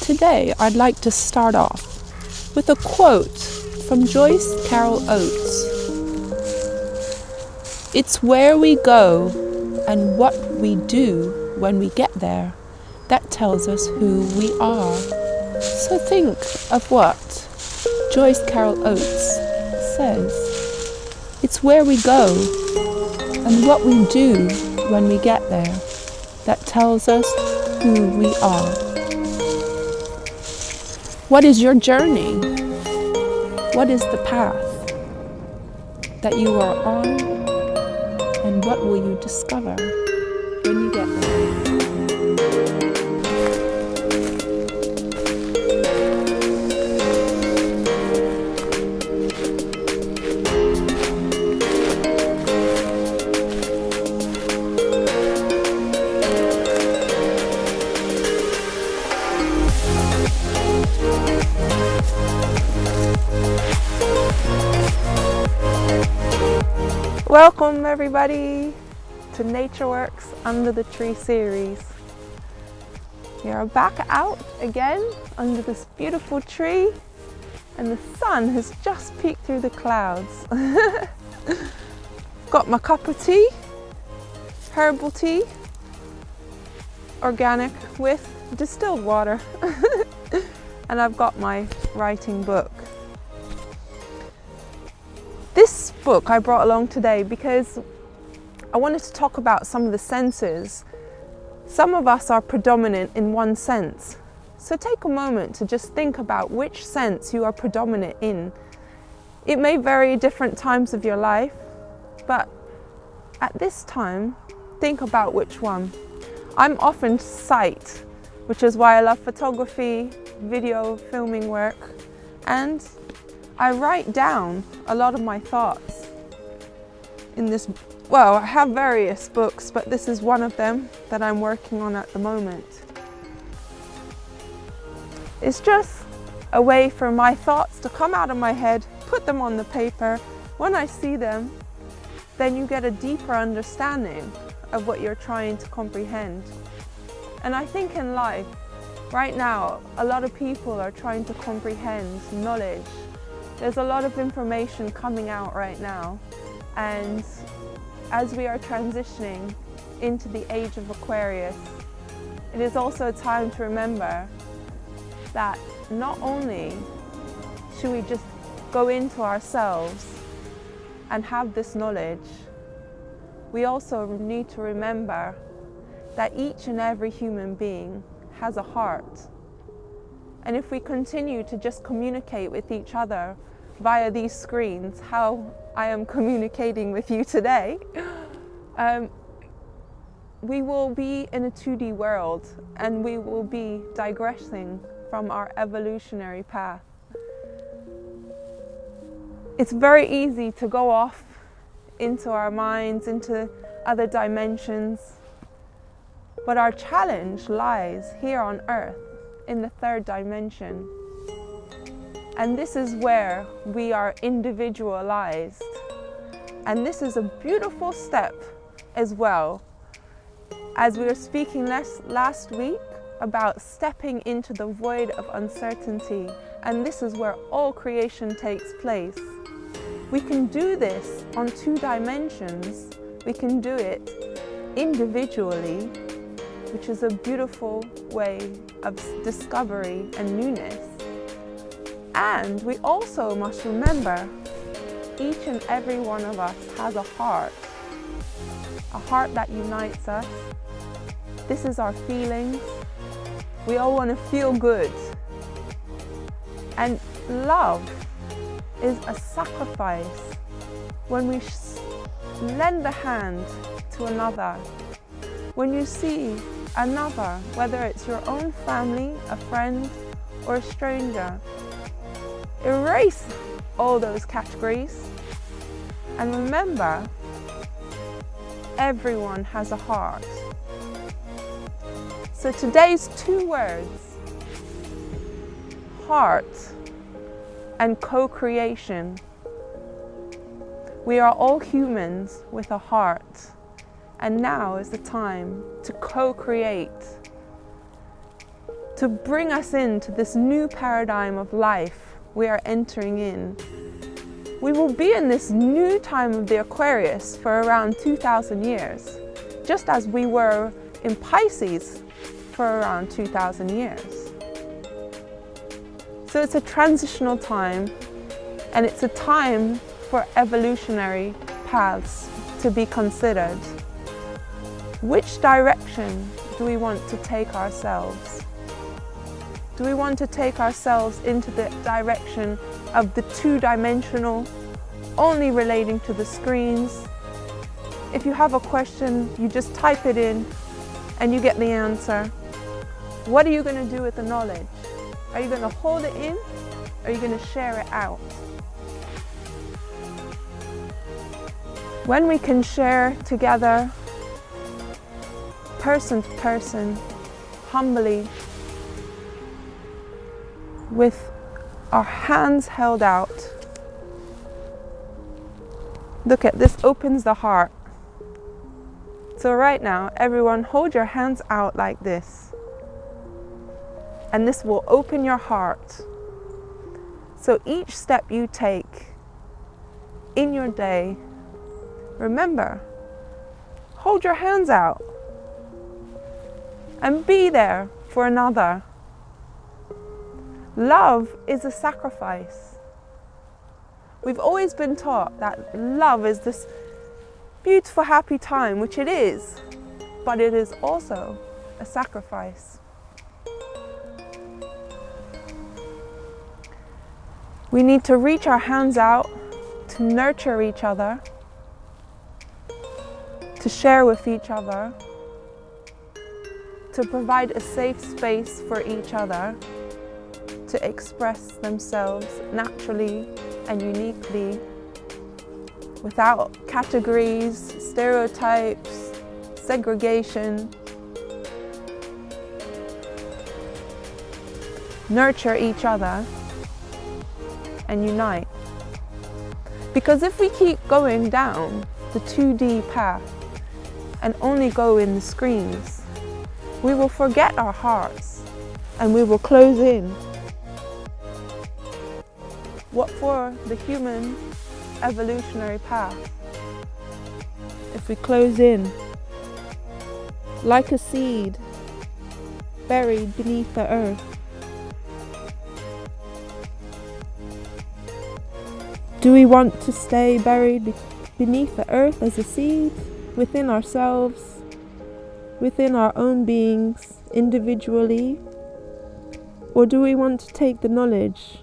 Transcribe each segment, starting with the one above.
Today, I'd like to start off with a quote from Joyce Carol Oates. It's where we go and what we do when we get there that tells us who we are. So think of what Joyce Carol Oates says. It's where we go and what we do when we get there that tells us who we are. What is your journey? What is the path that you are on? And what will you discover when you get there? Welcome everybody to Nature Works Under the Tree series. We are back out again under this beautiful tree and the sun has just peeked through the clouds. Got my cup of tea, herbal tea, organic with distilled water. And I've got my writing book. This book I brought along today because I wanted to talk about some of the senses. Some of us are predominant in one sense. So take a moment to just think about which sense you are predominant in. It may vary at different times of your life, but at this time, think about which one. I'm often sight, which is why I love photography, video, filming work, and I write down a lot of my thoughts in this. Well, I have various books, but this is one of them that I'm working on at the moment. It's just a way for my thoughts to come out of my head, put them on the paper. When I see them, then you get a deeper understanding of what you're trying to comprehend. And I think in life, right now, a lot of people are trying to comprehend knowledge. There's a lot of information coming out right now, and as we are transitioning into the age of Aquarius, it is also a time to remember that not only should we just go into ourselves and have this knowledge, we also need to remember that each and every human being has a heart. And if we continue to just communicate with each other via these screens, how I am communicating with you today, we will be in a 2D world and we will be digressing from our evolutionary path. It's very easy to go off into our minds, into other dimensions, but our challenge lies here on Earth in the third dimension. And this is where we are individualized. And this is a beautiful step as well. As we were speaking last week about stepping into the void of uncertainty. And this is where all creation takes place. We can do this on 2 dimensions. We can do it individually, which is a beautiful way of discovery and newness. And we also must remember each and every one of us has a heart that unites us. This is our feelings. We all want to feel good. And love is a sacrifice when we lend a hand to another. When you see another, whether it's your own family, a friend, or a stranger, erase all those categories and remember, everyone has a heart. So today's 2 words, heart and co-creation. We are all humans with a heart, and now is the time to co-create, to bring us into this new paradigm of life we are entering in. We will be in this new time of the Aquarius for around 2,000 years, just as we were in Pisces for around 2,000 years. So it's a transitional time, and it's a time for evolutionary paths to be considered. Which direction do we want to take ourselves? Do we want to take ourselves into the direction of the two-dimensional, only relating to the screens? If you have a question, you just type it in and you get the answer. What are you going to do with the knowledge? Are you going to hold it in, or are you going to share it out? When we can share together, person to person, humbly, with our hands held out. Look at this, opens the heart. So right now, everyone, hold your hands out like this. And this will open your heart. So each step you take in your day, remember, hold your hands out and be there for another. Love is a sacrifice. We've always been taught that love is this beautiful, happy time, which it is, but it is also a sacrifice. We need to reach our hands out to nurture each other, to share with each other, to provide a safe space for each other to express themselves naturally and uniquely, without categories, stereotypes, segregation. Nurture each other and unite. Because if we keep going down the 2D path and only go in the screens, we will forget our hearts and we will close in. What for the human evolutionary path? If we close in, like a seed buried beneath the earth. Do we want to stay buried beneath the earth as a seed within ourselves, within our own beings, individually? Or do we want to take the knowledge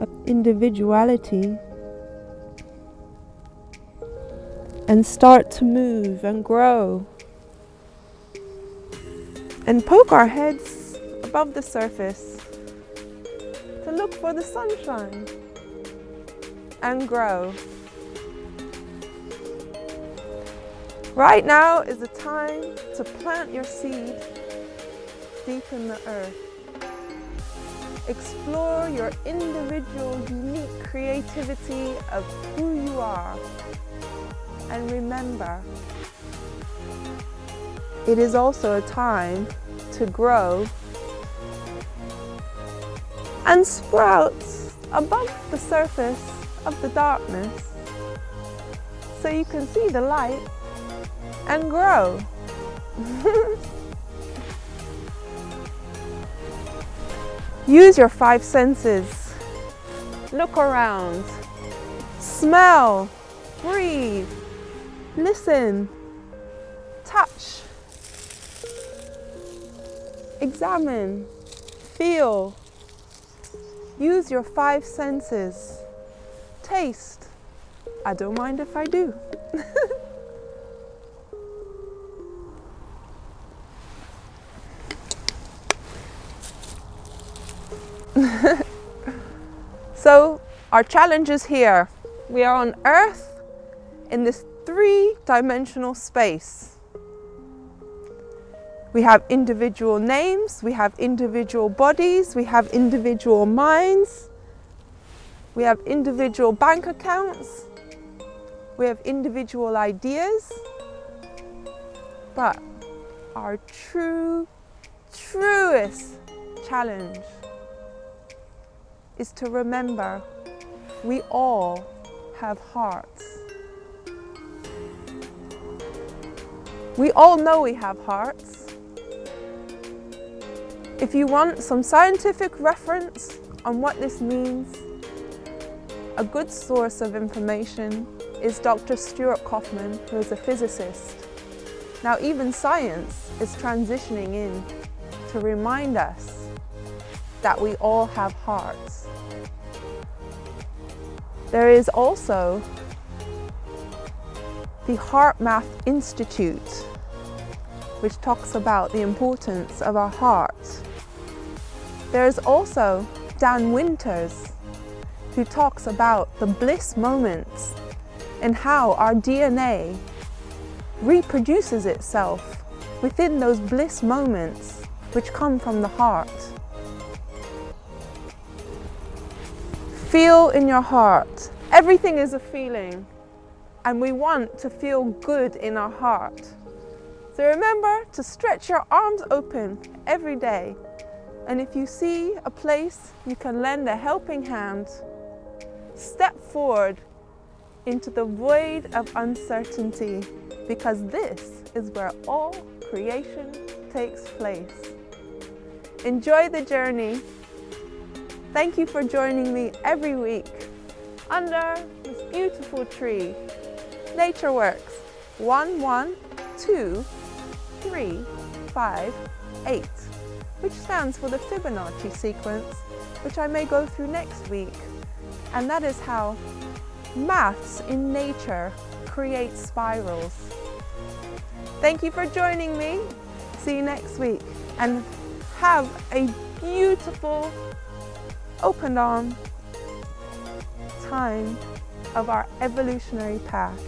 of individuality and start to move and grow and poke our heads above the surface to look for the sunshine and grow? Right now is the time to plant your seed deep in the earth. Explore your individual, unique creativity of who you are. And remember, it is also a time to grow and sprout above the surface of the darkness so you can see the light and grow. Use your 5 senses. Look around. Smell. Breathe. Listen. Touch. Examine. Feel. Use your 5 senses. Taste. I don't mind if I do. So our challenge is here. We are on Earth in this 3-dimensional space. We have individual names, we have individual bodies, we have individual minds, we have individual bank accounts, we have individual ideas, but our truest challenge is to remember we all have hearts. We all know we have hearts. If you want some scientific reference on what this means, a good source of information is Dr. Stuart Kauffman, who is a physicist. Now even science is transitioning in to remind us that we all have hearts. There is also the Heart Math Institute, which talks about the importance of our heart. There is also Dan Winters, who talks about the bliss moments and how our DNA reproduces itself within those bliss moments which come from the heart. Feel in your heart. Everything is a feeling, and we want to feel good in our heart. So remember to stretch your arms open every day. And if you see a place you can lend a helping hand, step forward into the void of uncertainty, because this is where all creation takes place. Enjoy the journey. Thank you for joining me every week under this beautiful tree. Nature Works 1, 1, 2, 3, 5, 8, which stands for the Fibonacci sequence, which I may go through next week. And that is how maths in nature creates spirals. Thank you for joining me. See you next week, and have a beautiful open arm time of our evolutionary path.